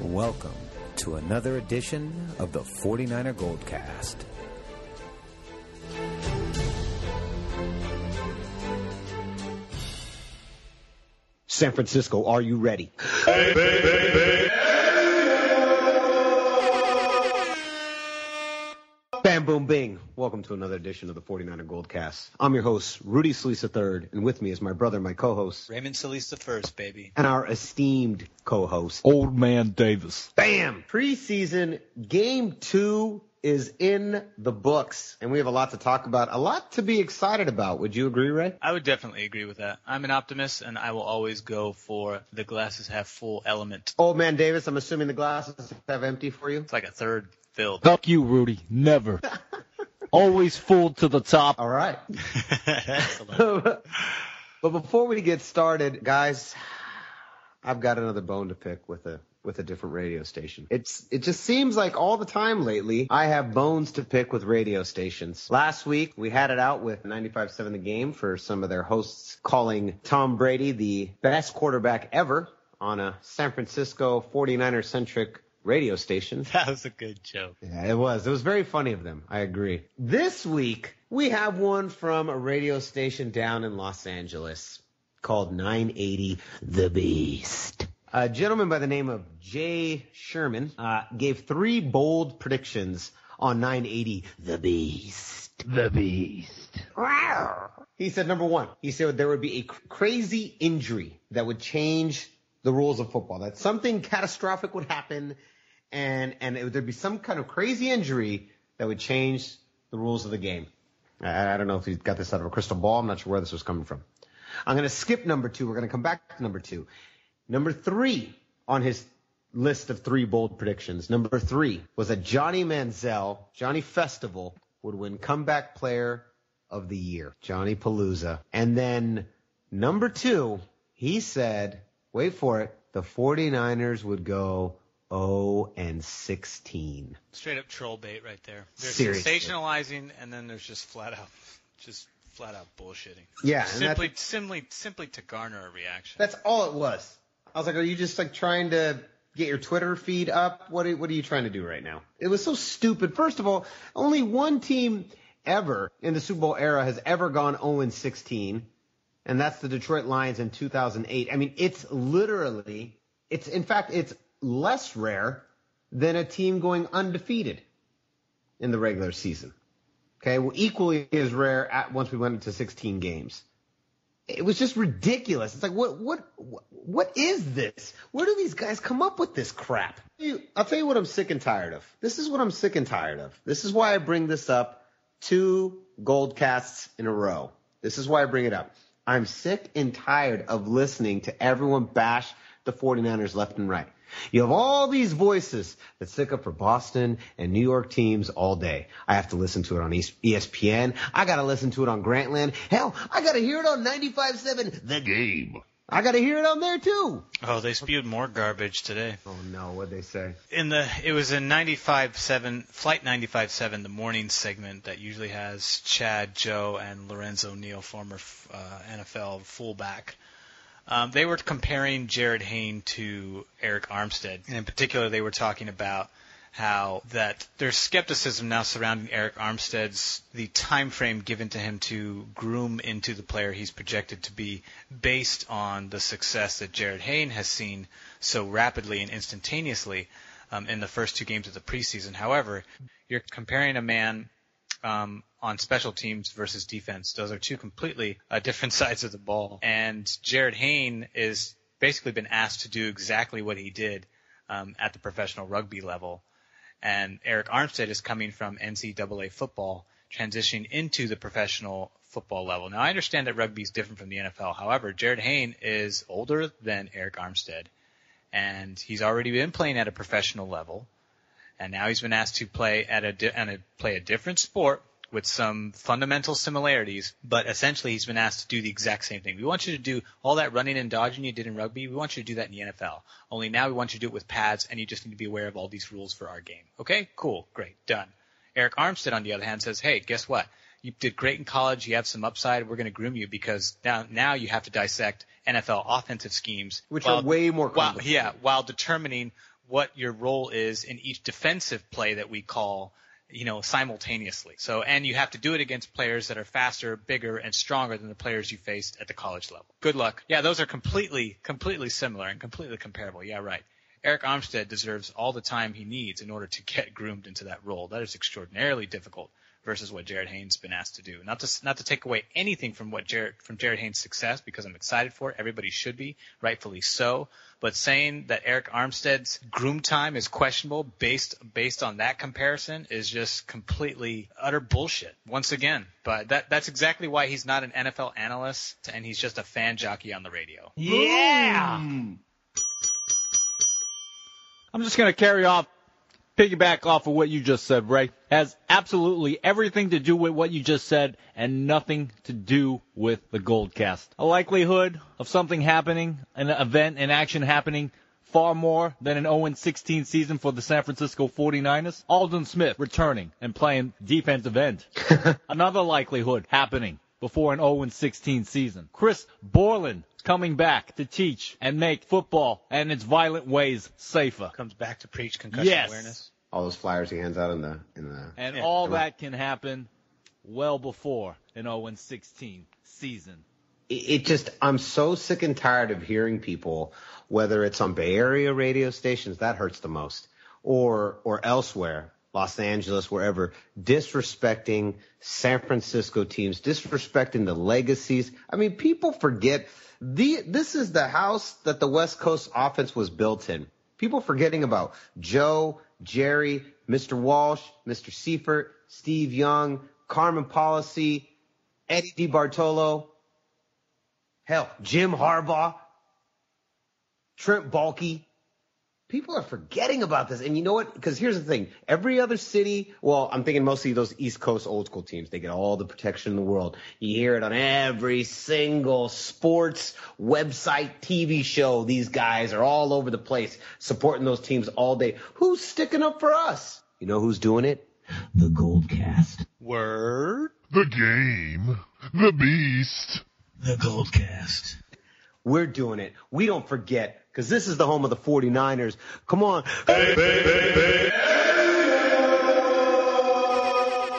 Welcome to another edition of the 49er GoldCast. San Francisco, are you ready? Bam, boom, bing. Welcome to another edition of the 49er GoldCast. I'm your host, Rudy Solis III, and with me is my brother, my co-host, Raymond Solis I, baby. And our esteemed co-host, Old Man Davis. Bam! Preseason Game 2 is in the books, and we have a lot to talk about, a lot to be excited about. Would you agree, Ray? I would definitely agree with that. I'm an optimist, and I will always go for the glasses half full element. Old Man Davis, I'm assuming the glasses have empty for you? It's like a third filled. Fuck you, Rudy. Never. Always full to the top. All right. But before we get started, guys, I've got another bone to pick with a different radio station. It just seems like all the time lately I have bones to pick with radio stations. Last week we had it out with 95.7 The Game for some of their hosts calling Tom Brady the best quarterback ever on a San Francisco 49er-centric radio station. That was a good joke. Yeah, it was. It was very funny of them. I agree. This week we have one from a radio station down in Los Angeles called 980 The Beast. A gentleman by the name of Jay Sherman gave 3 bold predictions on 980 The Beast. The Beast. He said, number 1, he said there would be a crazy injury that would change the rules of football, that something catastrophic would happen and there'd be some kind of crazy injury that would change the rules of the game. I don't know if he got this out of a crystal ball. I'm not sure where this was coming from. I'm going to skip number 2. We're going to come back to number 2. Number 3 on his list of 3 bold predictions, number 3 was that Johnny Festival would win Comeback Player of the Year, Johnny Palooza. And then number 2, he said, wait for it, the 49ers would go 0-16. Straight up troll bait right there. There's Seriously. sensationalizing, and then there's just flat out bullshitting. Yeah, Simply to garner a reaction. That's all it was. I was like, are you just like trying to get your Twitter feed up? What are you trying to do right now? It was so stupid. First of all, only one team ever in the Super Bowl era has ever gone 0-16, and that's the Detroit Lions in 2008. I mean, it's less rare than a team going undefeated in the regular season. Okay, well, equally as rare once we went into 16 games. It was just ridiculous. It's like, what is this? Where do these guys come up with this crap? I'll tell you what I'm sick and tired of. This is what I'm sick and tired of. This is why I bring this up 2 GoldCasts in a row. This is why I bring it up. I'm sick and tired of listening to everyone bash the 49ers left and right. You have all these voices that stick up for Boston and New York teams all day. I have to listen to it on ESPN. I got to listen to it on Grantland. Hell, I got to hear it on 95.7 The Game. I got to hear it on there too. Oh, they spewed more garbage today. Oh no, what'd they say? It was in 95.7, Flight 95.7, the morning segment that usually has Chad, Joe, and Lorenzo Neal, former NFL fullback. They were comparing Jared Hayne to Eric Armstead. And in particular, they were talking about how that there's skepticism now surrounding Eric Armstead's the time frame given to him to groom into the player he's projected to be based on the success that Jared Hayne has seen so rapidly and instantaneously in the first 2 games of the preseason. However, you're comparing a man on special teams versus defense. Those are 2 completely different sides of the ball. And Jared Hayne is basically been asked to do exactly what he did at the professional rugby level. And Eric Armstead is coming from NCAA football, transitioning into the professional football level. Now, I understand that rugby is different from the NFL. However, Jared Hayne is older than Eric Armstead, and he's already been playing at a professional level. And now he's been asked to play play a different sport with some fundamental similarities, but essentially he's been asked to do the exact same thing. We want you to do all that running and dodging you did in rugby. We want you to do that in the NFL. Only now we want you to do it with pads, and you just need to be aware of all these rules for our game. Okay? Cool. Great. Done. Eric Armstead, on the other hand, says, hey, guess what? You did great in college. You have some upside. We're going to groom you because now you have to dissect NFL offensive schemes. Which are way more complicated. While determining what your role is in each defensive play that we call, simultaneously. So, and you have to do it against players that are faster, bigger, and stronger than the players you faced at the college level. Good luck. Yeah, those are completely similar and completely comparable. Yeah, right. Eric Armstead deserves all the time he needs in order to get groomed into that role. That is extraordinarily difficult versus what Jared Hayne's been asked to do. Not to take away anything from Jared Hayne's success, because I'm excited for it. Everybody should be, rightfully so. But saying that Eric Armstead's groom time is questionable based on that comparison is just completely utter bullshit. Once again, but that's exactly why he's not an NFL analyst and he's just a fan jockey on the radio. Yeah. I'm just going to piggyback off of what you just said, Ray. Has absolutely everything to do with what you just said and nothing to do with the GoldCast. A likelihood of something happening, an event, an action happening far more than an 0-16 season for the San Francisco 49ers. Aldon Smith returning and playing defensive end. Another likelihood happening before an 0-16 season. Chris Borland coming back to teach and make football and its violent ways safer. Comes back to preach concussion awareness. All those flyers he hands out in the and all that can happen well before an 0-16 season. I'm so sick and tired of hearing people, whether it's on Bay Area radio stations, that hurts the most, or elsewhere, Los Angeles, wherever, disrespecting San Francisco teams, disrespecting the legacies. I mean, people forget this is the house that the West Coast offense was built in. People forgetting about Joe, Jerry, Mr. Walsh, Mr. Seifert, Steve Young, Carmen Policy, Eddie DiBartolo, hell, Jim Harbaugh, Trent Baalke. People are forgetting about this. And you know what? Because here's the thing. Every other city, well, I'm thinking mostly those East Coast old school teams. They get all the protection in the world. You hear it on every single sports website, TV show. These guys are all over the place supporting those teams all day. Who's sticking up for us? You know who's doing it? The GoldCast. Word. The game. The beast. The GoldCast. We're doing it. We don't forget. Because this is the home of the 49ers. Come on. Hey.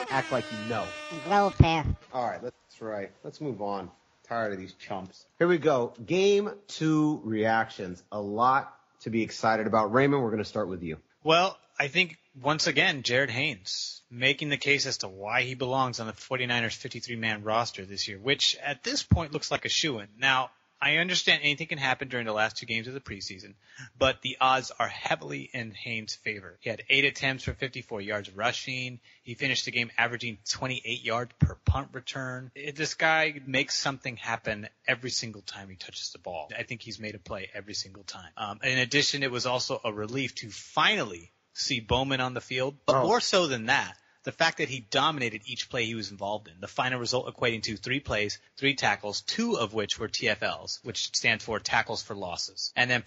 Act like you know. Roll fair. All right, that's right. Let's move on. Tired of these chumps. Here we go. Game 2 reactions. A lot to be excited about. Raymond, we're going to start with you. Well, I think, once again, Jared Haynes making the case as to why he belongs on the 49ers 53-man roster this year, which at this point looks like a shoo-in. Now, I understand anything can happen during the last 2 games of the preseason, but the odds are heavily in Haynes' favor. He had 8 attempts for 54 yards rushing. He finished the game averaging 28 yards per punt return. This guy makes something happen every single time he touches the ball. I think he's made a play every single time. In addition, it was also a relief to finally see Bowman on the field, but more so than that, the fact that he dominated each play he was involved in. The final result equating to 3 plays, 3 tackles, 2 of which were TFLs, which stands for tackles for losses. And then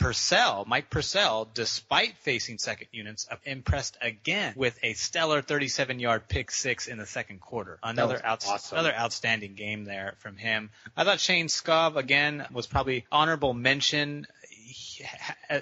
Mike Purcell, despite facing second units, impressed again with a stellar 37-yard pick 6 in the second quarter. Another outstanding game there from him. I thought Shane Scobb, again, was probably honorable mention.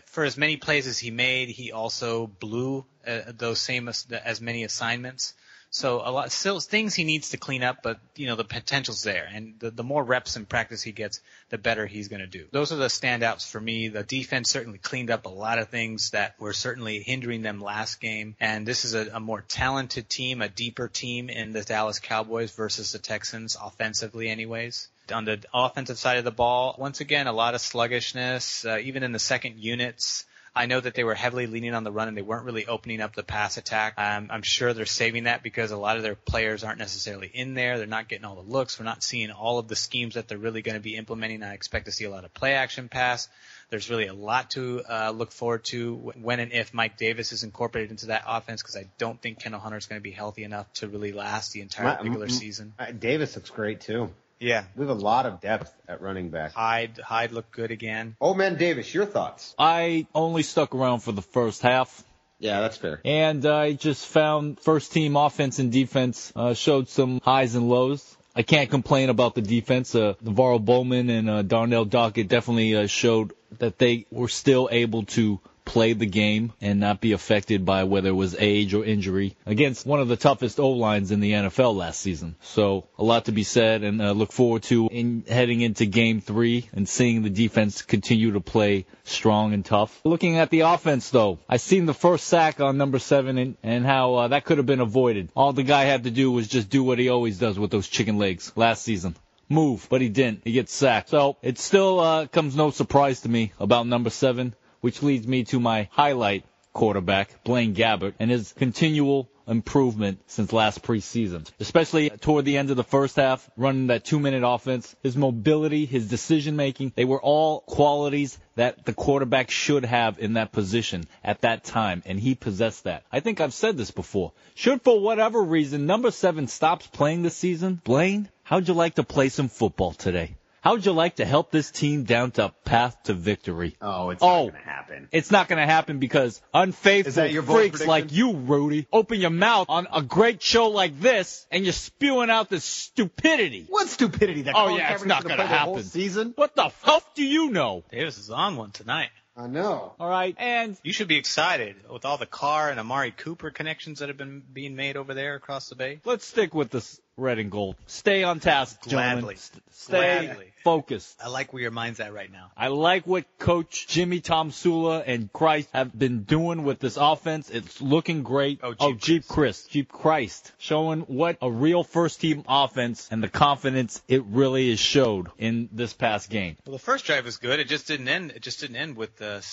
For as many plays as he made, he also blew as many assignments. So still things he needs to clean up, but the potential's there, and the more reps in practice he gets, the better he's going to do. Those are the standouts for me. The defense certainly cleaned up a lot of things that were certainly hindering them last game, and this is a more talented team, a deeper team in the Dallas Cowboys versus the Texans, offensively anyways. On the offensive side of the ball, once again, a lot of sluggishness, even in the second units. I know that they were heavily leaning on the run and they weren't really opening up the pass attack. I'm sure they're saving that because a lot of their players aren't necessarily in there. They're not getting all the looks. We're not seeing all of the schemes that they're really going to be implementing. I expect to see a lot of play action pass. There's really a lot to look forward to when and if Mike Davis is incorporated into that offense, because I don't think Kendall Hunter is going to be healthy enough to really last the entire regular season. Davis looks great too. Yeah. We have a lot of depth at running back. Hyde looked good again. Old man Davis, your thoughts? I only stuck around for the first half. Yeah, that's fair. And I just found first-team offense and defense showed some highs and lows. I can't complain about the defense. Navarro Bowman and Darnell Dockett definitely showed that they were still able to play the game and not be affected by whether it was age or injury against one of the toughest O-lines in the NFL last season. So a lot to be said, and look forward to heading into Game 3 and seeing the defense continue to play strong and tough. Looking at the offense, though, I seen the first sack on number 7 and how that could have been avoided. All the guy had to do was just do what he always does with those chicken legs last season. Move, but he didn't. He gets sacked. So it still comes no surprise to me about number 7, which leads me to my highlight quarterback, Blaine Gabbert, and his continual improvement since last preseason, especially toward the end of the first half, running that 2-minute offense. His mobility, his decision-making, they were all qualities that the quarterback should have in that position at that time, and he possessed that. I think I've said this before. Should, for whatever reason, number 7 stops playing this season, Blaine, how'd you like to play some football today? How would you like to help this team down to path to victory? Oh, it's not going to happen. It's not going to happen because unfaithful freaks like you, Rudy, open your mouth on a great show like this, and you're spewing out this stupidity. What stupidity? That it's not going to happen. Whole season? What the fuck do you know? Davis is on one tonight. I know. All right, and you should be excited with all the Carr and Amari Cooper connections that have been being made over there across the bay. Let's stick with this red and gold. Stay on task, gentlemen. Stay focused. I like where your mind's at right now. I like what Coach Jimmy Tomsula and Christ have been doing with this offense. It's looking great. Jeep Christ. Showing what a real first-team offense and the confidence it really is showed in this past game. Well, the first drive was good. It just didn't end with the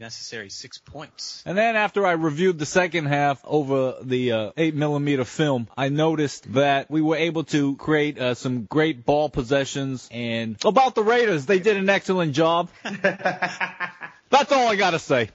necessary 6 points. And then after I reviewed the second half over the 8mm film, I noticed that we were able to create some great ball possessions. And about the Raiders, they did an excellent job. That's all I got to say.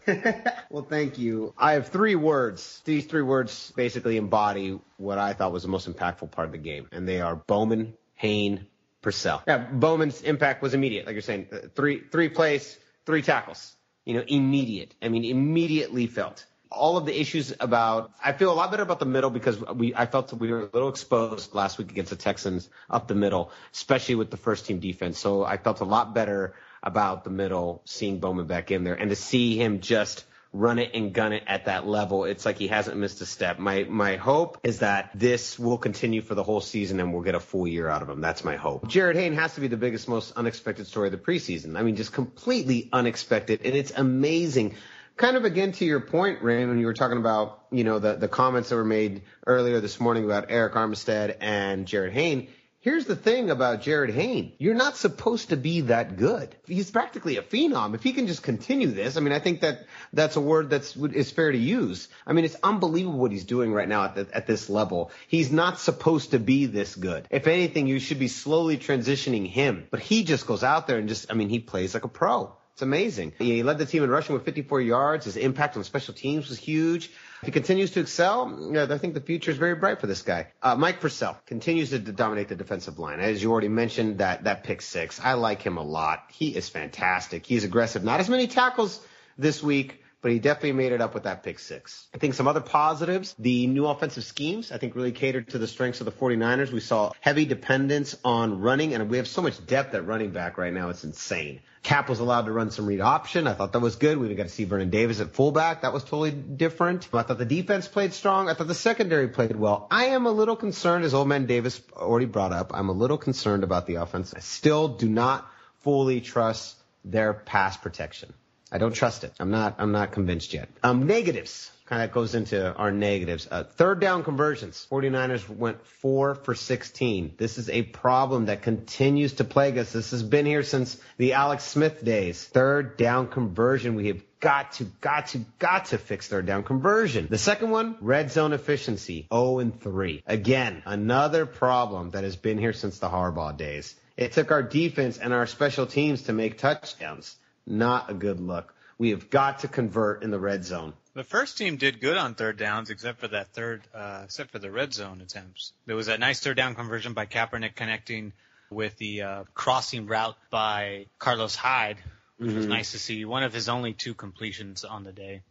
Well, thank you. I have 3 words. These 3 words basically embody what I thought was the most impactful part of the game, and they are Bowman, Hayne, Purcell. Yeah, Bowman's impact was immediate, like you're saying. 3 plays, 3 tackles. Immediate. Immediately felt. All of the issues I feel a lot better about the middle because I felt we were a little exposed last week against the Texans up the middle, especially with the first team defense. So I felt a lot better about the middle, seeing Bowman back in there, and to see him just run it and gun it at that level. It's like he hasn't missed a step. My hope is that this will continue for the whole season and we'll get a full year out of him. That's my hope. Jared Hayne has to be the biggest, most unexpected story of the preseason. Just completely unexpected, and it's amazing. Kind of again to your point, Ray, when you were talking about, the comments that were made earlier this morning about Eric Armstead and Jared Hayne. Here's the thing about Jared Hayne. You're not supposed to be that good. He's practically a phenom. If he can just continue this, I think that's a word is fair to use. It's unbelievable what he's doing right now at this level. He's not supposed to be this good. If anything, you should be slowly transitioning him. But he just goes out there and he plays like a pro. It's amazing. He led the team in rushing with 54 yards. His impact on special teams was huge. If he continues to excel, I think the future is very bright for this guy. Mike Purcell continues to dominate the defensive line. As you already mentioned, that pick 6. I like him a lot. He is fantastic. He's aggressive. Not as many tackles this week, but he definitely made it up with that pick 6. I think some other positives, the new offensive schemes, I think really catered to the strengths of the 49ers. We saw heavy dependence on running, and we have so much depth at running back right now. It's insane. Cap was allowed to run some read option. I thought that was good. We got to see Vernon Davis at fullback. That was totally different. I thought the defense played strong. I thought the secondary played well. I am a little concerned, as Old Man Davis already brought up, I'm a little concerned about the offense. I still do not fully trust their pass protection. I don't trust it. I'm not convinced yet. Negatives. Kind of goes into our negatives. Third down conversions. 49ers went 4 for 16. This is a problem that continues to plague us. This has been here since the Alex Smith days. Third down conversion. We have got to fix third down conversion. The second one, red zone efficiency. 0-3. Again, another problem that has been here since the Harbaugh days. It took our defense and our special teams to make touchdowns. Not a good look. We have got to convert in the red zone. The first team did good on third downs, except for the red zone attempts. There was that nice third down conversion by Kaepernick connecting with the crossing route by Carlos Hyde, which was nice to see. One of his only 2 completions on the day.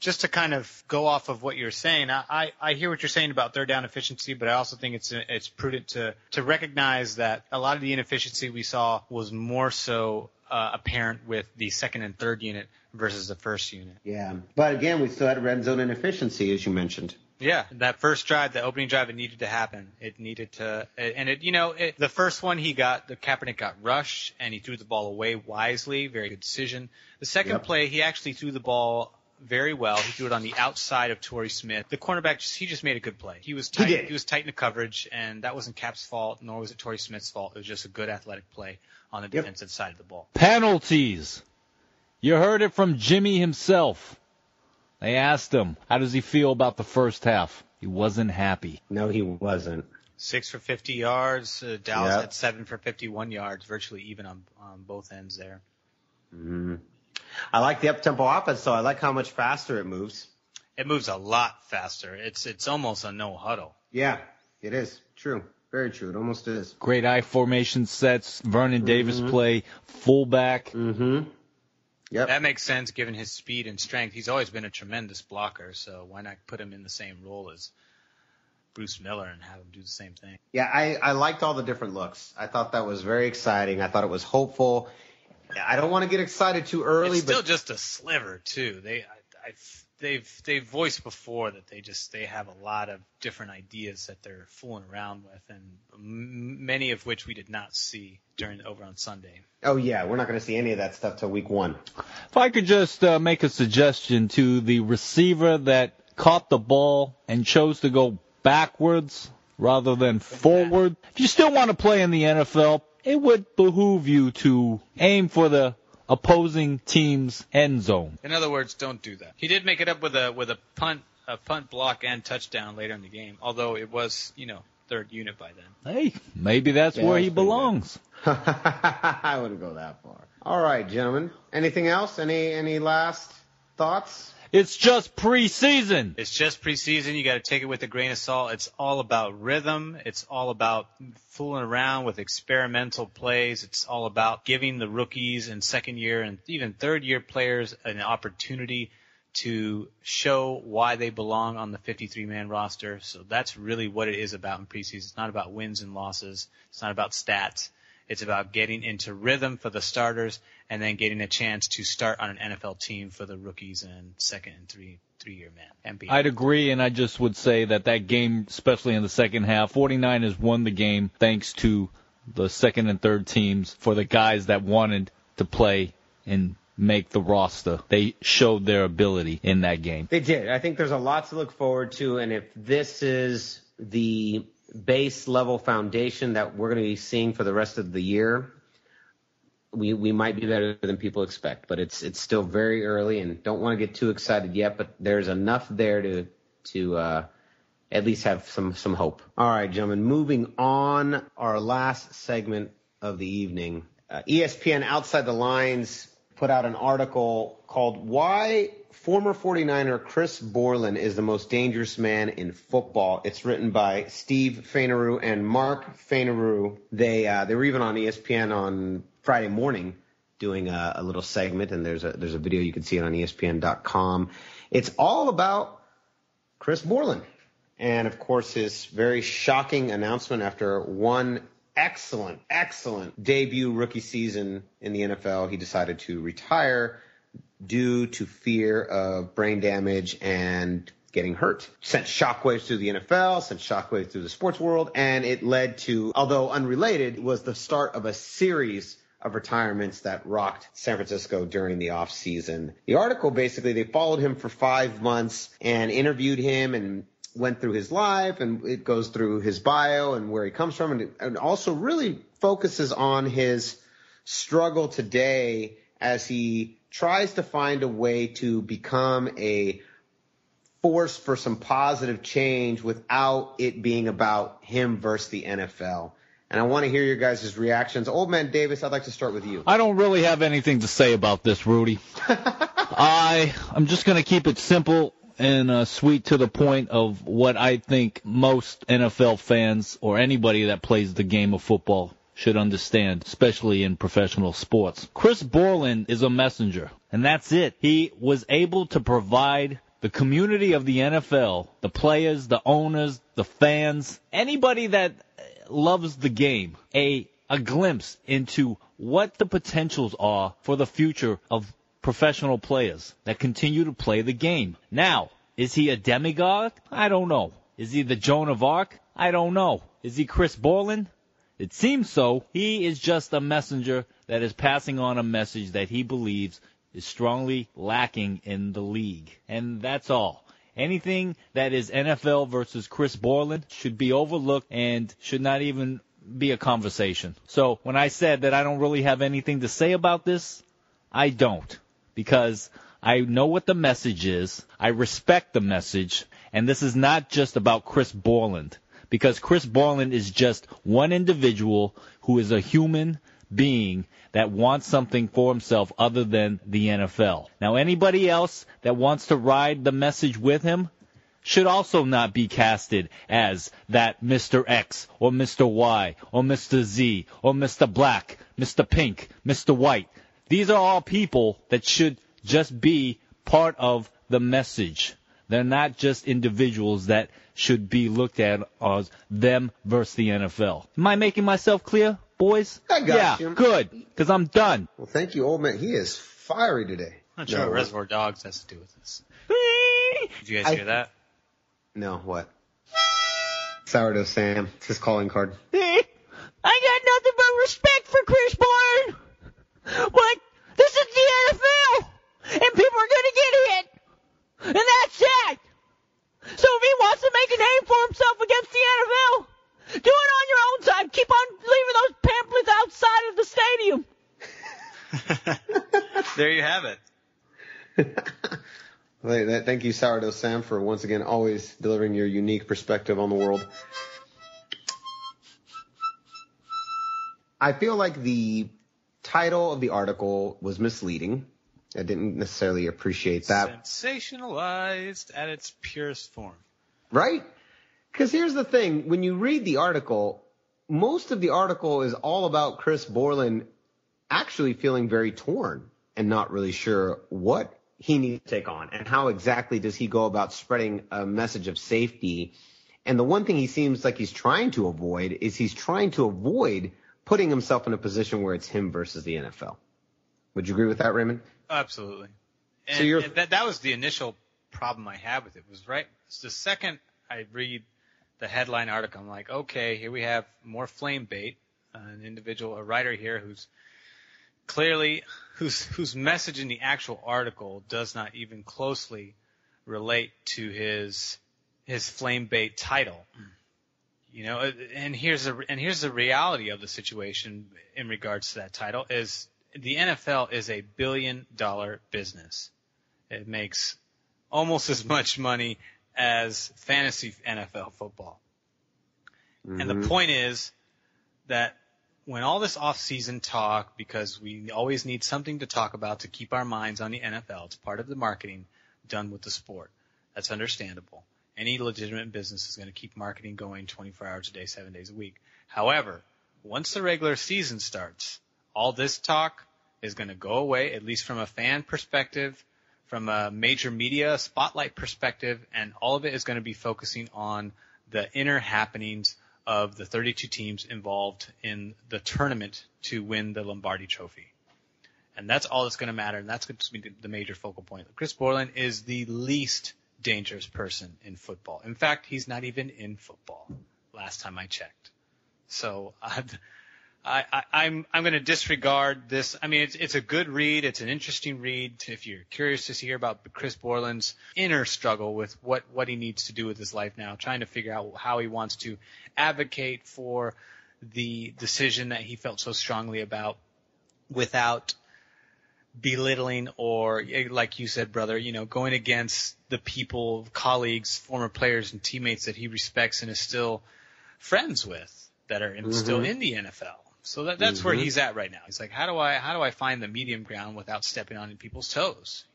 Just to kind of go off of what you're saying, I hear what you're saying about third down efficiency, but I also think it's prudent to recognize that a lot of the inefficiency we saw was more so apparent with the second and third unit versus the first unit. Yeah, but again, we still had red zone inefficiency, as you mentioned. Yeah, that first drive, the opening drive, it needed to happen. It needed to, and the first one the Kaepernick got rushed and he threw the ball away wisely, very good decision. The second play, he actually threw the ball very well. He threw it on the outside of Torrey Smith. The cornerback, he just made a good play. He was tight. He was tight in the coverage, and that wasn't Cap's fault, nor was it Torrey Smith's fault. It was just a good athletic play on the defensive side of the ball. Penalties. You heard it from Jimmy himself. They asked him, how does he feel about the first half? He wasn't happy. No, he wasn't. 6 for 50 yards. Dallas had 7 for 51 yards, virtually even on both ends there. Mm-hmm. I like the up-tempo offense, so I like how much faster it moves. It moves a lot faster. It's almost a no huddle. Yeah, it is. True. Very true. It almost is. Great I formation sets. Vernon Davis play fullback. Mm-hmm. Yep. That makes sense given his speed and strength. He's always been a tremendous blocker, so why not put him in the same role as Bruce Miller and have him do the same thing? Yeah, I liked all the different looks. I thought that was very exciting. I thought it was hopeful. I don't want to get excited too early. It's still just a sliver, too. They've voiced before that they have a lot of different ideas that they're fooling around with, and many of which we did not see over on Sunday. Oh, yeah, we're not going to see any of that stuff till week 1. If I could just make a suggestion to the receiver that caught the ball and chose to go backwards rather than forward. If you still want to play in the NFL, it would behoove you to aim for the opposing team's end zone. In other words, don't do that. He did make it up with a punt block and touchdown later in the game, although it was, third unit by then. Hey, maybe that's where he belongs. I wouldn't go that far. All right, gentlemen. Anything else? Any last thoughts? It's just preseason. It's just preseason. You got to take it with a grain of salt. It's all about rhythm. It's all about fooling around with experimental plays. It's all about giving the rookies and second-year and even third-year players an opportunity to show why they belong on the 53-man roster. So that's really what it is about in preseason. It's not about wins and losses. It's not about stats. It's about getting into rhythm for the starters and then getting a chance to start on an NFL team for the rookies and second and three-year man. I'd agree, and I just would say that game, especially in the second half, 49ers won the game thanks to the second and third teams for the guys that wanted to play and make the roster. They showed their ability in that game. They did. I think there's a lot to look forward to, and if this is the base level foundation that we're going to be seeing for the rest of the year, we might be better than people expect, but it's still very early and don't want to get too excited yet, but there's enough there to at least have some hope. All right, gentlemen, moving on, our last segment of the evening. ESPN Outside the Lines put out an article called Why Former 49er Chris Borland is the Most Dangerous Man in Football. It's written by Steve Fainaru and Mark Fainaru. They were even on ESPN on Friday morning doing a little segment, and there's a video. You can see it on ESPN.com. It's all about Chris Borland and, of course, his very shocking announcement after one excellent debut rookie season in the NFL. He decided to retire due to fear of brain damage and getting hurt. Sent shockwaves through the NFL, sent shockwaves through the sports world, and it led to, although unrelated, was the start of a series of retirements that rocked San Francisco during the offseason. The article, basically, they followed him for 5 months and interviewed him and went through his life, and it goes through his bio and where he comes from, and also really focuses on his struggle today as he tries to find a way to become a force for some positive change without it being about him versus the NFL. And I want to hear your guys' reactions. Old Man Davis, I'd like to start with you. I don't really have anything to say about this, Rudy. I'm just going to keep it simple and sweet to the point of what I think most NFL fans or anybody that plays the game of football should understand, especially in professional sports. Chris Borland is a messenger, and that's it. He was able to provide the community of the NFL, the players, the owners, the fans, anybody that loves the game, a glimpse into what the potentials are for the future of professional players that continue to play the game. Now, is he a demigod? I don't know. Is he the Joan of Arc? I don't know. Is he Chris Borland? It seems so. He is just a messenger that is passing on a message that he believes is strongly lacking in the league. And that's all. Anything that is NFL versus Chris Borland should be overlooked and should not even be a conversation. So when I said that I don't really have anything to say about this, I don't. Because I know what the message is. I respect the message. And this is not just about Chris Borland. Because Chris Borland is just one individual who is a human being that wants something for himself other than the NFL. Now, anybody else that wants to ride the message with him should also not be casted as that Mr. X or Mr. Y or Mr. Z or Mr. Black, Mr. Pink, Mr. White. These are all people that should just be part of the message. They're not just individuals that should be looked at as them versus the NFL. Am I making myself clear, boys? I got you. Good, because I'm done. Well, thank you, old man. He is fiery today. I'm not sure what Reservoir Dogs has to do with this. Did you guys hear that? No, what? Sourdough Sam. It's his calling card. I got nothing but respect for Chris Borland. But this is the NFL, and people are going to get hit. And that's that. So if he wants to make a name for himself against the NFL, do it on your own time. Keep on leaving those pamphlets outside of the stadium. There you have it. Thank you, Sourdough Sam, for once again always delivering your unique perspective on the world. I feel like the title of the article was misleading. I didn't necessarily appreciate that. Sensationalized at its purest form. Right? Because here's the thing. When you read the article, most of the article is all about Chris Borland actually feeling very torn and not really sure what he needs to take on and how exactly does he go about spreading a message of safety. And the one thing he seems like he's trying to avoid is he's trying to avoid putting himself in a position where it's him versus the NFL. Would you agree with that, Raymond? Absolutely. And, So that was the initial problem I had with it. Was right. It's the second I read the headline article, I'm like, okay, here we have more flame bait. An individual, a writer here who's clearly whose message in the actual article does not even closely relate to his flame bait title. You know, and here's the reality of the situation in regards to that title is the NFL is a $1 billion business. It makes almost as much money as fantasy NFL football. Mm-hmm. And the point is that when all this off-season talk, because we always need something to talk about to keep our minds on the NFL, it's part of the marketing done with the sport. That's understandable. Any legitimate business is going to keep marketing going 24 hours a day, 7 days a week. However, once the regular season starts, all this talk is going to go away, at least from a fan perspective, from a major media spotlight perspective, and all of it is going to be focusing on the inner happenings of the 32 teams involved in the tournament to win the Lombardi Trophy. And that's all that's going to matter, and that's going to be the major focal point. Chris Borland is the least dangerous person in football. In fact, he's not even in football last time I checked. So I'm going to disregard this. I mean, it's a good read. It's an interesting read if you're curious to hear about Chris Borland's inner struggle with what he needs to do with his life now, trying to figure out how he wants to advocate for the decision that he felt so strongly about without belittling or, like you said, brother, going against the people, colleagues, former players and teammates that he respects and is still friends with that are still in the NFL. So that's where he's at right now. He's like, how do I find the medium ground without stepping on people's toes?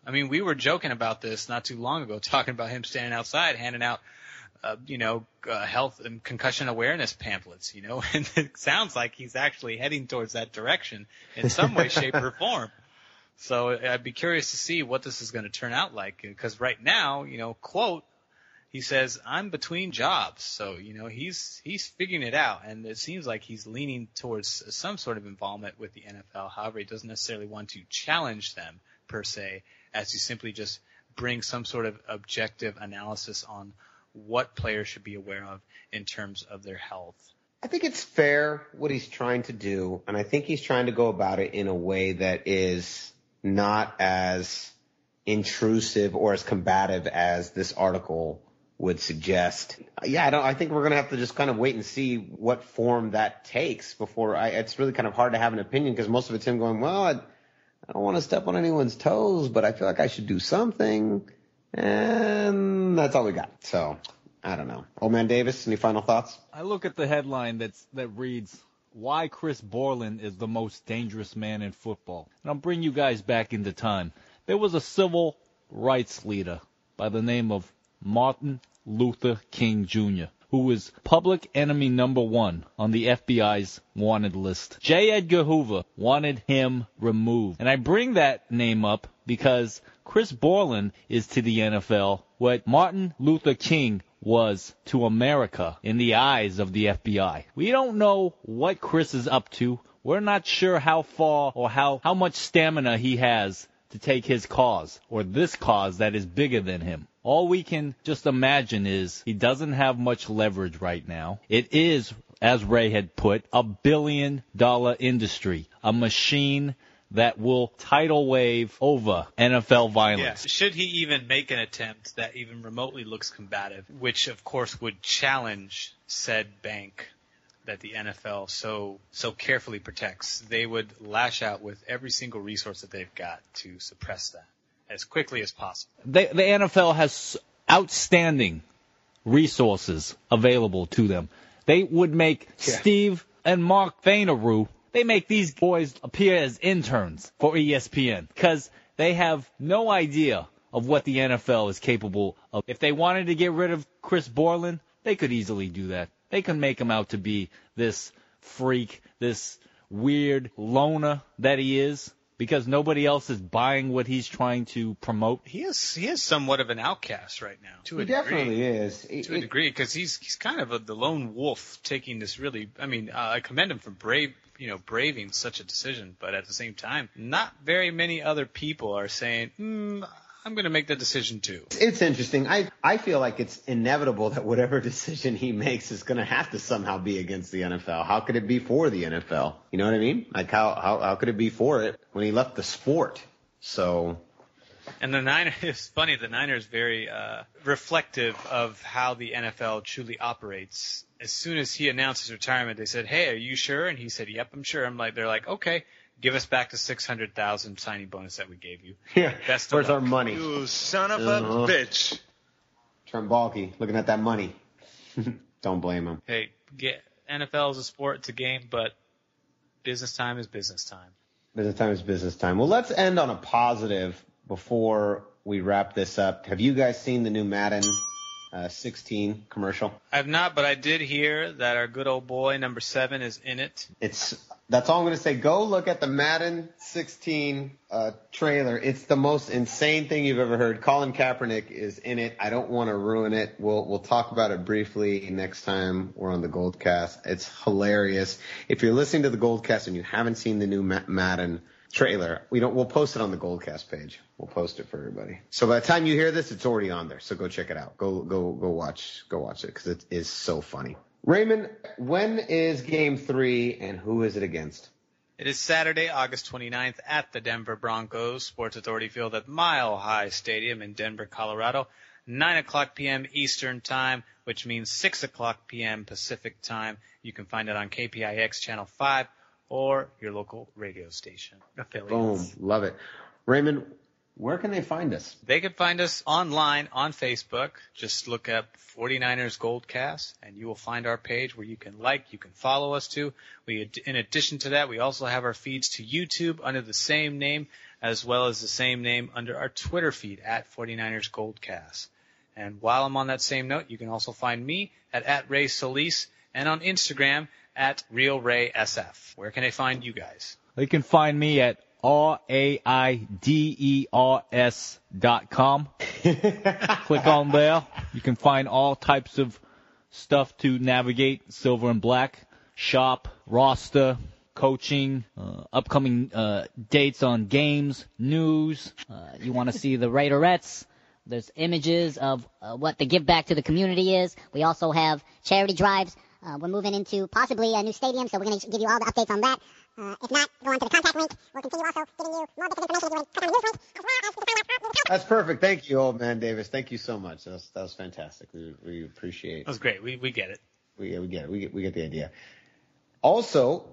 I mean, we were joking about this not too long ago, talking about him standing outside handing out, health and concussion awareness pamphlets, and it sounds like he's actually heading towards that direction in some way, shape, or form. So I'd be curious to see what this is going to turn out like, because right now, quote, he says, I'm between jobs. So, he's figuring it out, and it seems like he's leaning towards some sort of involvement with the NFL. However, he doesn't necessarily want to challenge them, per se, as to simply just bring some sort of objective analysis on what players should be aware of in terms of their health. I think it's fair what he's trying to do, and I think he's trying to go about it in a way that is not as intrusive or as combative as this article would suggest. Yeah, I think we're going to have to just kind of wait and see what form that takes before it's really kind of hard to have an opinion, because most of it's him going, well, I don't want to step on anyone's toes, but I feel like I should do something. And that's all we got. So I don't know. Old Man Davis, any final thoughts? I look at the headline that reads, why Chris Borland is the most dangerous man in football. And I'll bring you guys back into time. There was a civil rights leader by the name of Martin Luther King Jr., who was public enemy number 1 on the FBI's wanted list. J. Edgar Hoover wanted him removed. And I bring that name up because Chris Borland is to the NFL what Martin Luther King was to America in the eyes of the FBI. We don't know what Chris is up to. We're not sure how far or how much stamina he has to take his cause, or this cause that is bigger than him. All we can just imagine is he doesn't have much leverage right now. It is, as Ray had put, $1 billion industry, a machine that will tidal wave over NFL violence. Yeah. Should he even make an attempt that even remotely looks combative, which of course would challenge said bank that the NFL so carefully protects, they would lash out with every single resource that they've got to suppress that as quickly as possible. The NFL has outstanding resources available to them. They would make Steve and Mark Vaynerchuk, they make these boys appear as interns for ESPN because they have no idea of what the NFL is capable of. If they wanted to get rid of Chris Borland, they could easily do that. They can make him out to be this freak, this weird loner that he is, because nobody else is buying what he's trying to promote. He is somewhat of an outcast right now. To a degree. Definitely is. To a degree, because he's kind of the lone wolf taking this really. I mean, I commend him for braving such a decision, but at the same time, not very many other people are saying, I'm going to make that decision too. It's interesting. I feel like it's inevitable that whatever decision he makes is going to have to somehow be against the NFL. How could it be for the NFL? You know what I mean? Like how could it be for it when he left the sport? So. And the Niners, it's funny, the Niners very reflective of how the NFL truly operates. As soon as he announced his retirement, they said, hey, are you sure? And he said, yep, I'm sure. They're like, okay. Give us back the $600,000 signing bonus that we gave you. Yeah. Where's our money? You son of a bitch. Trumbalki, looking at that money. Don't blame him. Hey, NFL is a sport, it's a game, but business time is business time. Business time is business time. Well, let's end on a positive before we wrap this up. Have you guys seen the new Madden 16 commercial? I have not, but I did hear that our good old boy, number 7, is in it. That's all I'm going to say. Go look at the Madden 16 trailer. It's the most insane thing you've ever heard. Colin Kaepernick is in it. I don't want to ruin it. We'll talk about it briefly next time we're on the GoldCast. It's hilarious. If you're listening to the GoldCast and you haven't seen the new Madden trailer, we'll post it on the GoldCast page. We'll post it for everybody. So by the time you hear this, it's already on there. So go check it out. Go watch it because it is so funny. Raymond, when is Game 3 and who is it against? It is Saturday, August 29th at the Denver Broncos Sports Authority Field at Mile High Stadium in Denver, Colorado. 9 o'clock p.m. Eastern Time, which means 6 o'clock p.m. Pacific Time. You can find it on KPIX Channel 5 or your local radio station affiliates. Boom. Love it. Raymond, where can they find us? They can find us online on Facebook. Just look up 49ers GoldCast, and you will find our page where you can you can follow us to. In addition to that, we also have our feeds to YouTube under the same name, as well as the same name under our Twitter feed at 49ers GoldCast. And while I'm on that same note, you can also find me at Ray Solis and on Instagram at RealRaySF. Where can they find you guys? They can find me at RAIDERS.com. Click on there. You can find all types of stuff to navigate, silver and black, shop, roster, coaching, upcoming dates on games, news. You want to see the Raiderettes? There's images of what the give back to the community is. We also have charity drives. We're moving into possibly a new stadium, so we're going to give you all the updates on that. If not, go on to the contact link. We'll continue also giving you more bits of information if you want to click on the news link, as well as That's perfect. Thank you, old man Davis. Thank you so much. That was fantastic. We appreciate it. That was great. We get it. We get it. We get the idea. Also,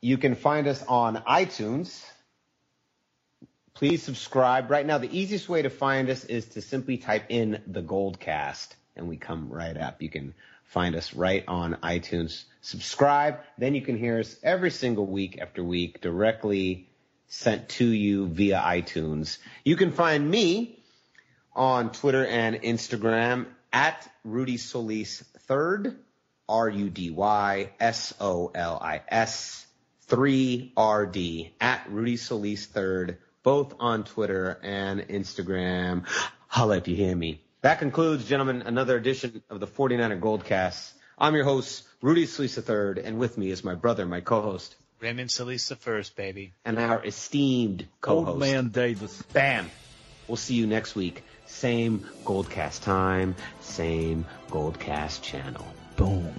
you can find us on iTunes. Please subscribe. Right now, the easiest way to find us is to simply type in the GoldCast, and we come right up. You can find us right on iTunes. Subscribe. Then you can hear us every single week after week directly sent to you via iTunes. You can find me on Twitter and Instagram at Rudy Solis III, RUDYSOLIS 3RD, at Rudy Solis III, both on Twitter and Instagram. Holla if you hear me. That concludes, gentlemen, another edition of the 49er GoldCast. I'm your host, Rudy Solis III, and with me is my brother, my co-host, Raymond Solis the first, baby. and our esteemed co-host, Old man Davis. Bam. We'll see you next week. Same GoldCast time, same GoldCast channel. Boom.